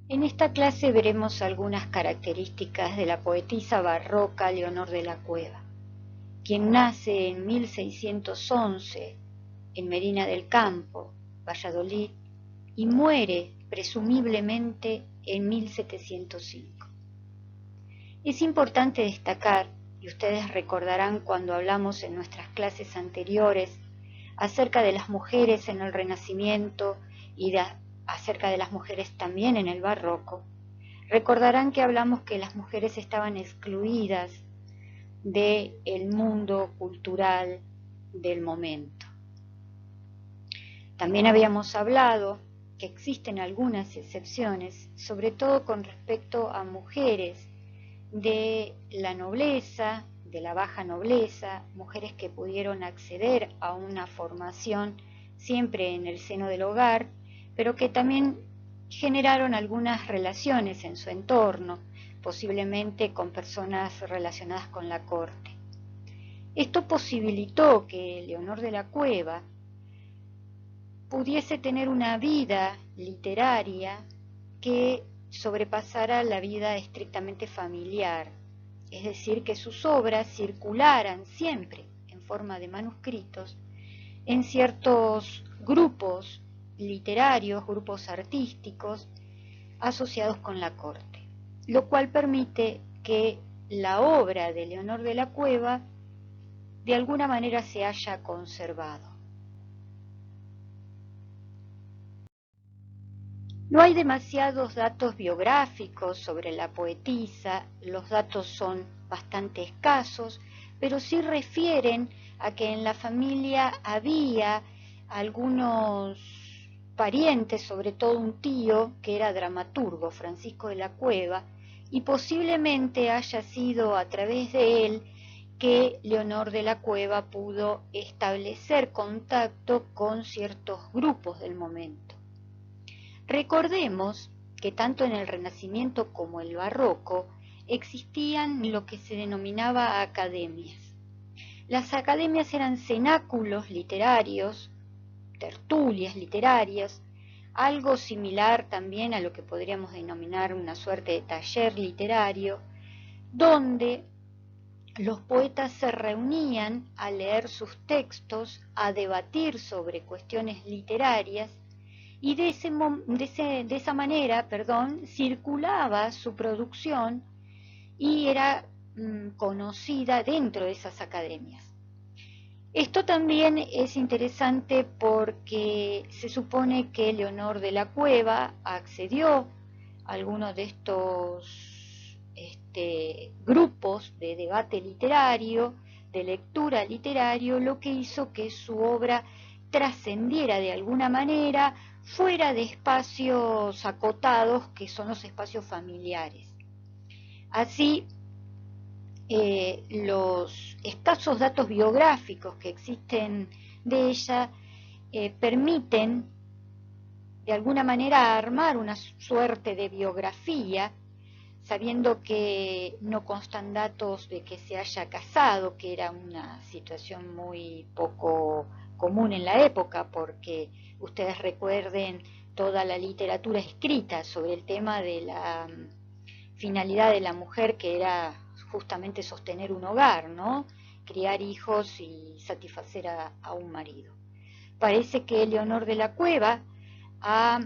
En esta clase veremos algunas características de la poetisa barroca Leonor de la Cueva, quien nace en 1611 en Medina del Campo, Valladolid, y muere presumiblemente en 1705. Es importante destacar, y ustedes recordarán cuando hablamos en nuestras clases anteriores acerca de las mujeres en el Renacimiento y acerca de las mujeres también en el Barroco, recordarán que hablamos que las mujeres estaban excluidas del mundo cultural del momento. También habíamos hablado que existen algunas excepciones, sobre todo con respecto a mujeres de la nobleza, de la baja nobleza, mujeres que pudieron acceder a una formación siempre en el seno del hogar, pero que también generaron algunas relaciones en su entorno, posiblemente con personas relacionadas con la corte. Esto posibilitó que Leonor de la Cueva pudiese tener una vida literaria que sobrepasara la vida estrictamente familiar, es decir, que sus obras circularan siempre en forma de manuscritos en ciertos grupos literarios, grupos artísticos asociados con la corte, lo cual permite que la obra de Leonor de la Cueva de alguna manera se haya conservado. No hay demasiados datos biográficos sobre la poetisa, los datos son bastante escasos, pero sí refieren a que en la familia había algunos parientes, sobre todo un tío que era dramaturgo, Francisco de la Cueva, y posiblemente haya sido a través de él que Leonor de la Cueva pudo establecer contacto con ciertos grupos del momento. Recordemos que tanto en el Renacimiento como el Barroco existían lo que se denominaba academias. Las academias eran cenáculos literarios, tertulias literarias, algo similar también a lo que podríamos denominar una suerte de taller literario, donde los poetas se reunían a leer sus textos, a debatir sobre cuestiones literarias, y de esa manera, circulaba su producción y era conocida dentro de esas academias. Esto también es interesante porque se supone que Leonor de la Cueva accedió a algunos de estos grupos de debate literario, de lectura literario, lo que hizo que su obra trascendiera de alguna manera fuera de espacios acotados que son los espacios familiares. Así, los escasos datos biográficos que existen de ella permiten de alguna manera armar una suerte de biografía, sabiendo que no constan datos de que se haya casado, que era una situación muy poco común en la época, porque ustedes recuerden toda la literatura escrita sobre el tema de la finalidad de la mujer, que era justamente sostener un hogar, ¿no? Criar hijos y satisfacer a un marido. Parece que Leonor de la Cueva ha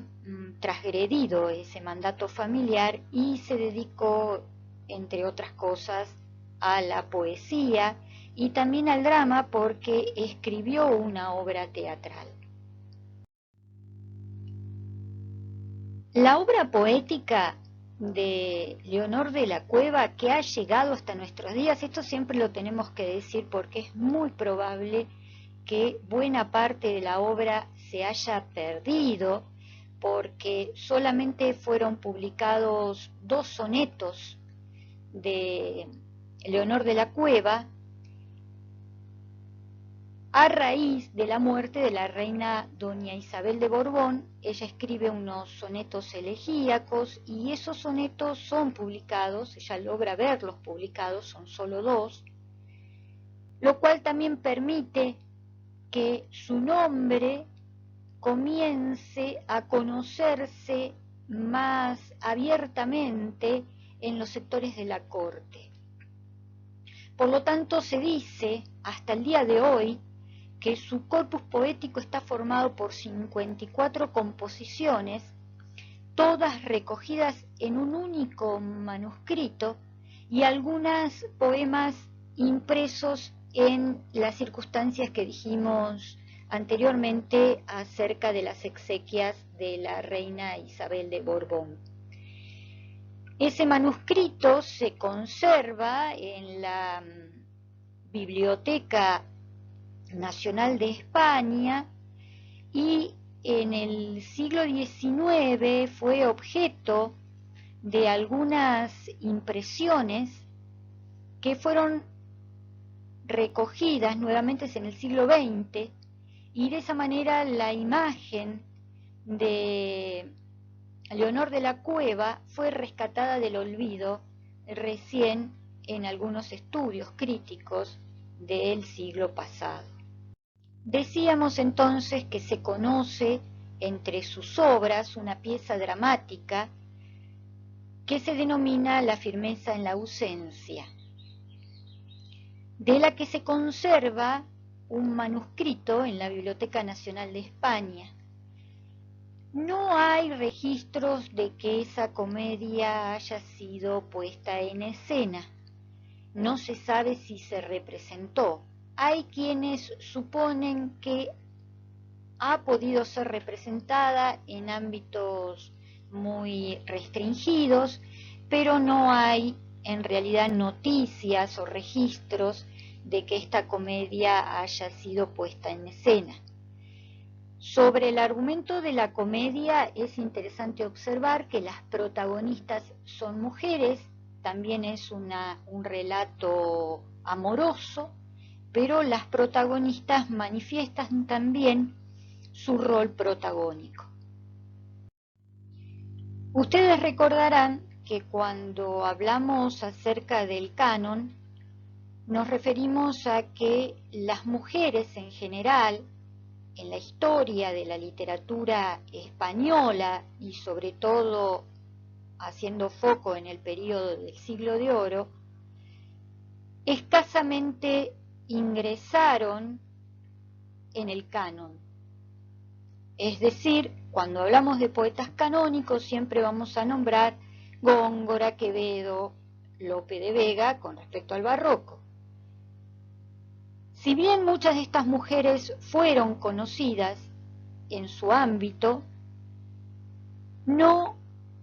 transgredido ese mandato familiar y se dedicó, entre otras cosas, a la poesía y también al drama, porque escribió una obra teatral. La obra poética de Leonor de la Cueva, que ha llegado hasta nuestros días, esto siempre lo tenemos que decir porque es muy probable que buena parte de la obra se haya perdido, porque solamente fueron publicados 2 sonetos de Leonor de la Cueva a raíz de la muerte de la reina doña Isabel de Borbón. Ella escribe unos sonetos elegíacos y esos sonetos son publicados, ella logra verlos publicados, son solo 2, lo cual también permite que su nombre comience a conocerse más abiertamente en los sectores de la corte. Por lo tanto, se dice hasta el día de hoy que su corpus poético está formado por 54 composiciones, todas recogidas en un único manuscrito, y algunos poemas impresos en las circunstancias que dijimos anteriormente acerca de las exequias de la reina Isabel de Borbón. Ese manuscrito se conserva en la Biblioteca Nacional de España y en el siglo XIX fue objeto de algunas impresiones que fueron recogidas nuevamente en el siglo XX, y de esa manera la imagen de Leonor de la Cueva fue rescatada del olvido recién en algunos estudios críticos del siglo pasado. Decíamos entonces que se conoce entre sus obras una pieza dramática que se denomina La firmeza en la ausencia, de la que se conserva un manuscrito en la Biblioteca Nacional de España. No hay registros de que esa comedia haya sido puesta en escena. No se sabe si se representó. Hay quienes suponen que ha podido ser representada en ámbitos muy restringidos, pero no hay en realidad noticias o registros de que esta comedia haya sido puesta en escena. Sobre el argumento de la comedia es interesante observar que las protagonistas son mujeres, también es un relato amoroso, pero las protagonistas manifiestan también su rol protagónico. Ustedes recordarán que cuando hablamos acerca del canon, nos referimos a que las mujeres en general, en la historia de la literatura española y sobre todo haciendo foco en el periodo del Siglo de Oro, escasamente ingresaron en el canon. Es decir, cuando hablamos de poetas canónicos siempre vamos a nombrar Góngora, Quevedo, Lope de Vega con respecto al barroco. Si bien muchas de estas mujeres fueron conocidas en su ámbito, no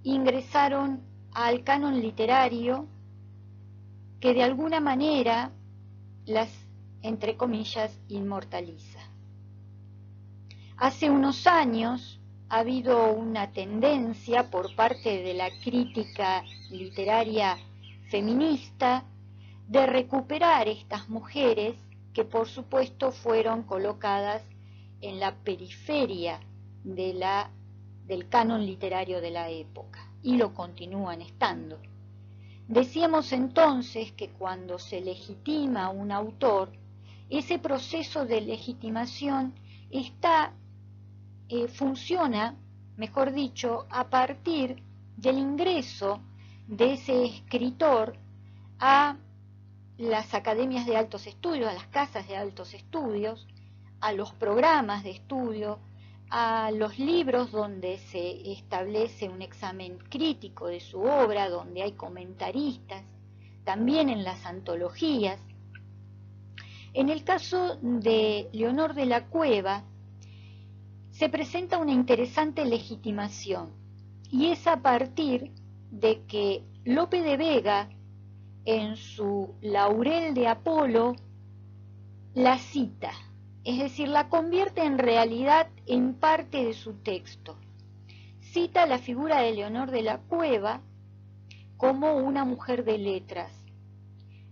ingresaron al canon literario que de alguna manera las, entre comillas, inmortaliza. Hace unos años ha habido una tendencia por parte de la crítica literaria feminista de recuperar estas mujeres que por supuesto fueron colocadas en la periferia del canon literario de la época y lo continúan estando. Decíamos entonces que cuando se legitima a un autor, ese proceso de legitimación funciona, mejor dicho, a partir del ingreso de ese escritor a las academias de altos estudios, a las casas de altos estudios, a los programas de estudio, a los libros donde se establece un examen crítico de su obra, donde hay comentaristas, también en las antologías. En el caso de Leonor de la Cueva, se presenta una interesante legitimación, y es a partir de que Lope de Vega, en su Laurel de Apolo, la cita, es decir, la convierte en realidad en parte de su texto. Cita la figura de Leonor de la Cueva como una mujer de letras,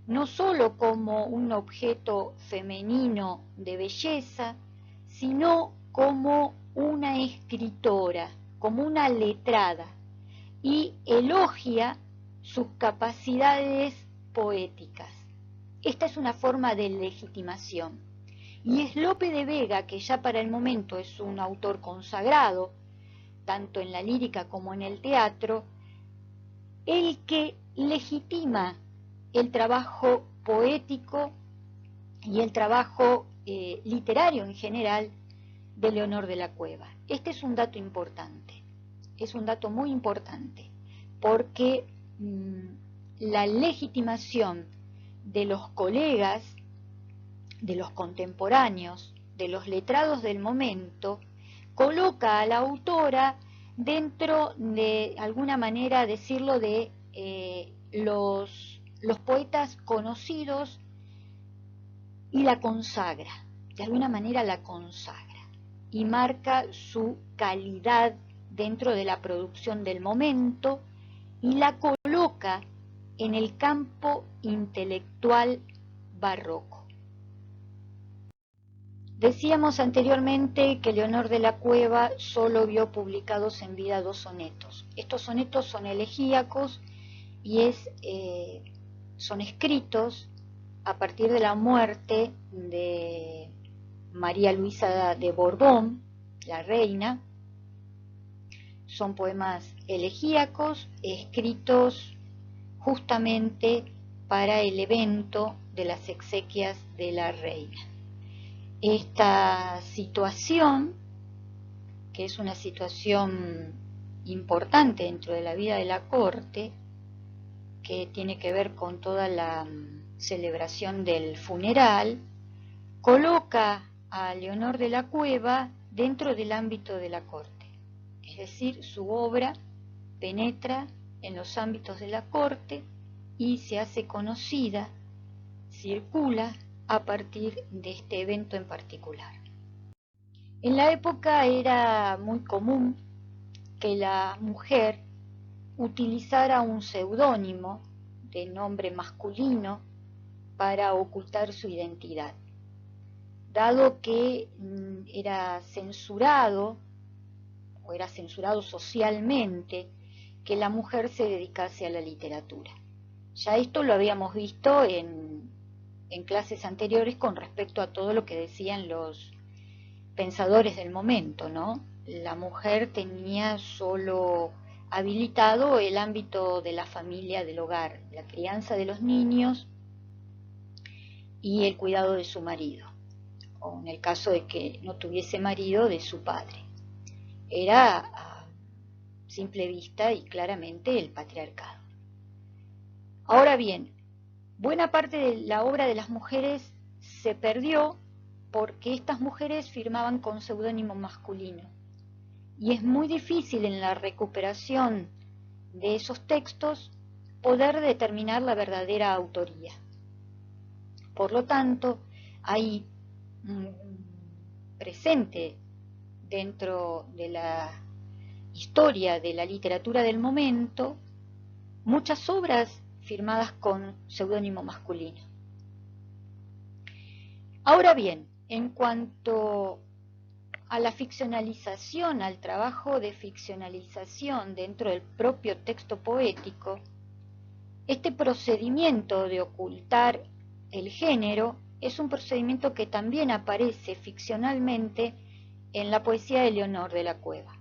no sólo como un objeto femenino de belleza, sino como una escritora, como una letrada, y elogia sus capacidades poéticas. Esta es una forma de legitimación. Y es Lope de Vega, que ya para el momento es un autor consagrado, tanto en la lírica como en el teatro, el que legitima el trabajo poético y el trabajo literario en general de Leonor de la Cueva. Este es un dato importante, es un dato muy importante, porque la legitimación de los colegas, de los contemporáneos, de los letrados del momento, coloca a la autora dentro de, alguna manera decirlo, de los poetas conocidos, y la consagra, de alguna manera la consagra, y marca su calidad dentro de la producción del momento, y la coloca en el campo intelectual barroco. Decíamos anteriormente que Leonor de la Cueva solo vio publicados en vida 2 sonetos. Estos sonetos son elegíacos y son escritos a partir de la muerte de María Luisa de Borbón, la reina. Son poemas elegíacos escritos justamente para el evento de las exequias de la reina. Esta situación, que es una situación importante dentro de la vida de la corte, que tiene que ver con toda la celebración del funeral, coloca a Leonor de la Cueva dentro del ámbito de la corte. Es decir, su obra penetra en los ámbitos de la corte y se hace conocida, circula a partir de este evento en particular. En la época era muy común que la mujer utilizara un seudónimo de nombre masculino para ocultar su identidad, dado que era censurado socialmente que la mujer se dedicase a la literatura. Ya esto lo habíamos visto en clases anteriores con respecto a todo lo que decían los pensadores del momento, ¿no? La mujer tenía solo habilitado el ámbito de la familia, del hogar, la crianza de los niños y el cuidado de su marido, o en el caso de que no tuviese marido, de su padre. Era a simple vista y claramente el patriarcado. Ahora bien, buena parte de la obra de las mujeres se perdió porque estas mujeres firmaban con seudónimo masculino. Y es muy difícil en la recuperación de esos textos poder determinar la verdadera autoría. Por lo tanto, hay presente dentro de la historia de la literatura del momento muchas obras firmadas con seudónimo masculino. Ahora bien, en cuanto a la ficcionalización, al trabajo de ficcionalización dentro del propio texto poético, este procedimiento de ocultar el género es un procedimiento que también aparece ficcionalmente en la poesía de Leonor de la Cueva.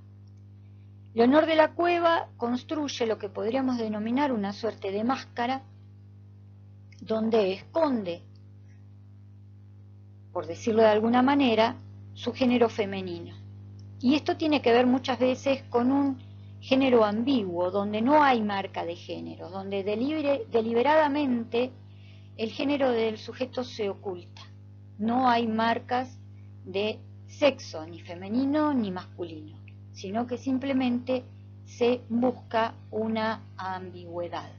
Leonor de la Cueva construye lo que podríamos denominar una suerte de máscara donde esconde, por decirlo de alguna manera, su género femenino. Y esto tiene que ver muchas veces con un género ambiguo, donde no hay marca de género, donde deliberadamente el género del sujeto se oculta. No hay marcas de sexo, ni femenino ni masculino, sino que simplemente se busca una ambigüedad.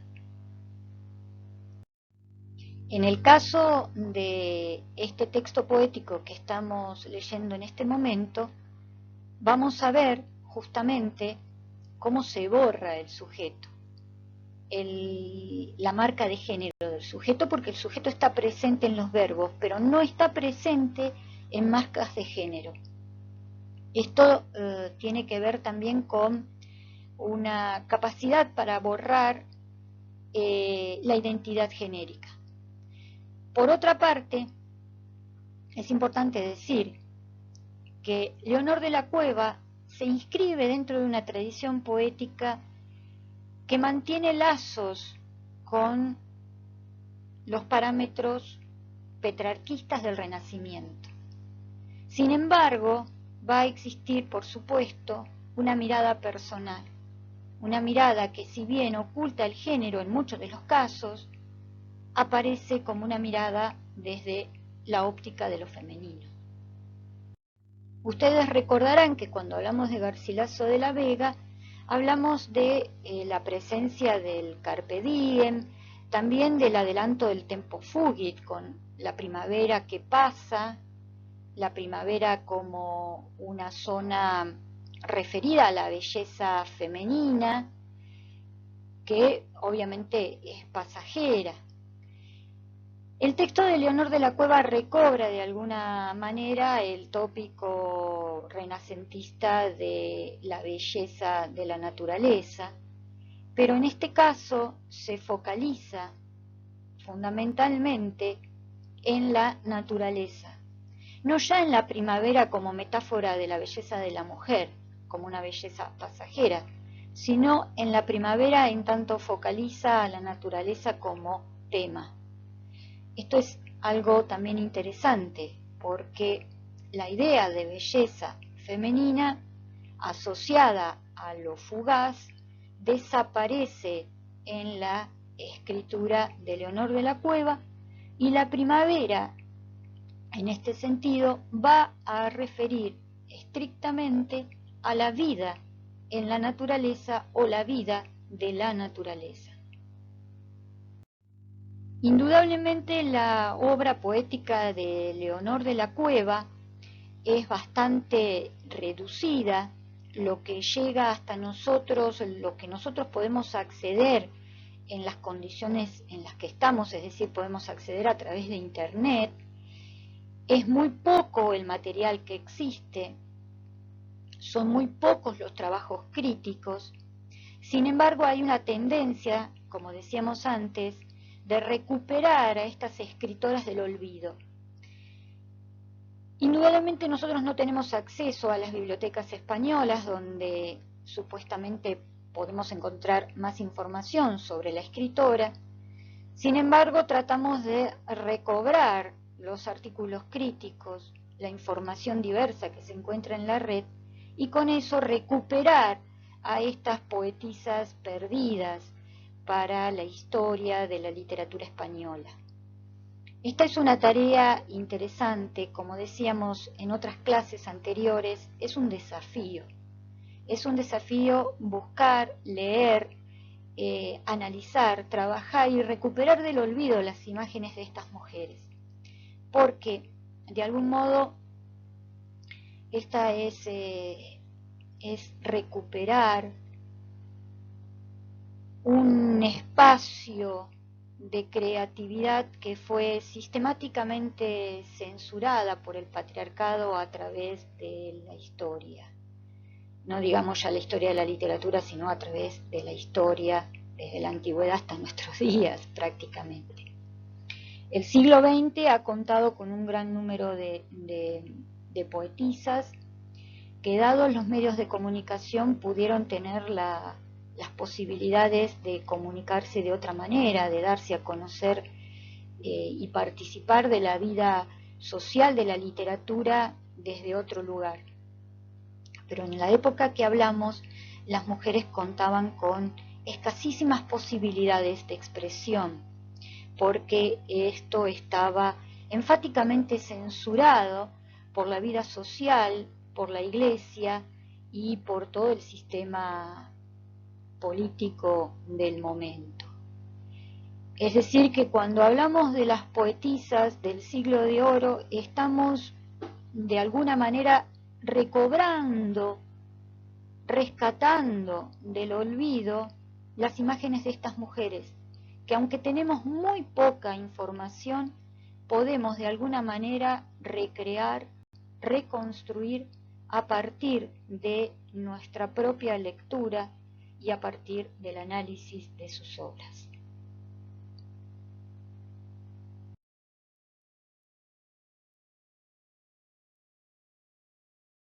En el caso de este texto poético que estamos leyendo en este momento, vamos a ver justamente cómo se borra el sujeto, la marca de género del sujeto, porque el sujeto está presente en los verbos, pero no está presente en marcas de género. Esto tiene que ver también con una capacidad para borrar la identidad genérica. Por otra parte, es importante decir que Leonor de la Cueva se inscribe dentro de una tradición poética que mantiene lazos con los parámetros petrarquistas del Renacimiento. Sin embargo, va a existir, por supuesto, una mirada personal, una mirada que, si bien oculta el género en muchos de los casos, aparece como una mirada desde la óptica de lo femenino. Ustedes recordarán que cuando hablamos de Garcilaso de la Vega, hablamos de la presencia del carpe diem, también del adelanto del tempo fugit, con la primavera que pasa, la primavera como una zona referida a la belleza femenina, que obviamente es pasajera. El texto de Leonor de la Cueva recobra de alguna manera el tópico renacentista de la belleza de la naturaleza, pero en este caso se focaliza fundamentalmente en la naturaleza, no ya en la primavera como metáfora de la belleza de la mujer, como una belleza pasajera, sino en la primavera en tanto focaliza a la naturaleza como tema. Esto es algo también interesante, porque la idea de belleza femenina asociada a lo fugaz desaparece en la escritura de Leonor de la Cueva, y la primavera, en este sentido, va a referir estrictamente a la vida en la naturaleza o la vida de la naturaleza. Indudablemente la obra poética de Leonor de la Cueva es bastante reducida, lo que llega hasta nosotros, lo que nosotros podemos acceder en las condiciones en las que estamos, es decir, podemos acceder a través de Internet. Es muy poco el material que existe, son muy pocos los trabajos críticos. Sin embargo, hay una tendencia, como decíamos antes, de recuperar a estas escritoras del olvido. Indudablemente nosotros no tenemos acceso a las bibliotecas españolas, donde supuestamente podemos encontrar más información sobre la escritora. Sin embargo, tratamos de recobrar los artículos críticos, la información diversa que se encuentra en la red, y con eso recuperar a estas poetisas perdidas para la historia de la literatura española. Esta es una tarea interesante, como decíamos en otras clases anteriores, es un desafío. Es un desafío buscar, leer, analizar, trabajar y recuperar del olvido las imágenes de estas mujeres. Porque, de algún modo, esta es recuperar un espacio de creatividad que fue sistemáticamente censurada por el patriarcado a través de la historia. No digamos ya la historia de la literatura, sino a través de la historia desde la antigüedad hasta nuestros días prácticamente. El siglo XX ha contado con un gran número de poetisas que, dados los medios de comunicación, pudieron tener las posibilidades de comunicarse de otra manera, de darse a conocer y participar de la vida social de la literatura desde otro lugar. Pero en la época que hablamos, las mujeres contaban con escasísimas posibilidades de expresión, porque esto estaba enfáticamente censurado por la vida social, por la Iglesia y por todo el sistema político del momento. Es decir, que cuando hablamos de las poetisas del siglo de oro, estamos de alguna manera recobrando, rescatando del olvido las imágenes de estas mujeres, que aunque tenemos muy poca información, podemos de alguna manera recrear, reconstruir a partir de nuestra propia lectura y a partir del análisis de sus obras.